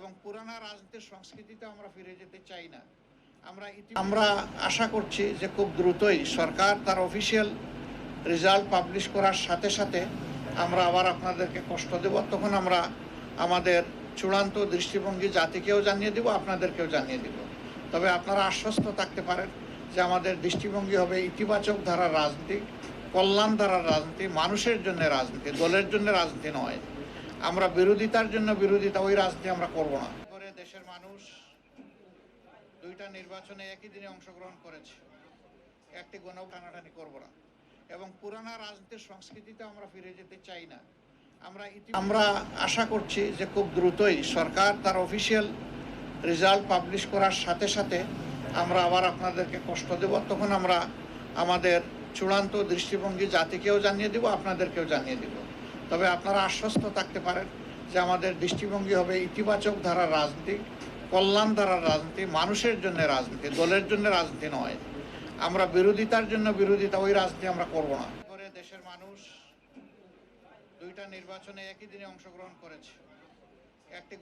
এবং পুরানা রাজনীতির সংস্কৃতিতে আমরা ফিরে যেতে চাই না। আমরা আশা করছি যে খুব দ্রুতই সরকার তার অফিসিয়াল রেজাল্ট পাবলিশ করার সাথে সাথে আমরা আবার আপনাদেরকে কষ্ট দেব। তখন আমরা আমাদের চূড়ান্ত দৃষ্টিভঙ্গি জাতিকেও জানিয়ে দেব, আপনাদেরকেও জানিয়ে দেব। তবে আপনারা আশ্বস্ত থাকতে পারেন যে আমাদের দৃষ্টিভঙ্গি হবে ইতিবাচক ধারার রাজনীতি, কল্যাণ ধারার রাজনীতি, মানুষের জন্য রাজনীতি, দলের জন্য রাজনীতি নয়। আমরা বিরোধিতার জন্য বিরোধিতা, ওই রাজনীতি আমরা করব না। করে দেশের মানুষ দুইটা নির্বাচনে একই দিনে অংশগ্রহণ করেছে, একটি টানাটানি করব না এবং পুরানা রাজনীতির সংস্কৃতিতে আমরা ফিরে যেতে চাই না। আমরা আশা করছি যে খুব দ্রুতই সরকার তার অফিসিয়াল রেজাল্ট পাবলিশ করার সাথে সাথে আমরা আবার আপনাদেরকে কষ্ট দেব। তখন আমরা আমাদের চূড়ান্ত দৃষ্টিভঙ্গি জাতিকেও জানিয়ে দেব, আপনাদেরকেও জানিয়ে দেব। তবে আপনারা আশ্বস্ত থাকতে পারেন যে আমাদের দৃষ্টিভঙ্গি হবে ইতিবাচক ধারার রাজনীতি, কল্যাণ ধারার রাজনীতি, মানুষের জন্য রাজনীতি, দলের জন্য রাজনীতি নয়। আমরা বিরোধিতার জন্য বিরোধিতা, ওই রাজনীতি আমরা করব না। করে দেশের মানুষ দুইটা নির্বাচনে একই দিনে অংশগ্রহণ করেছে, একটি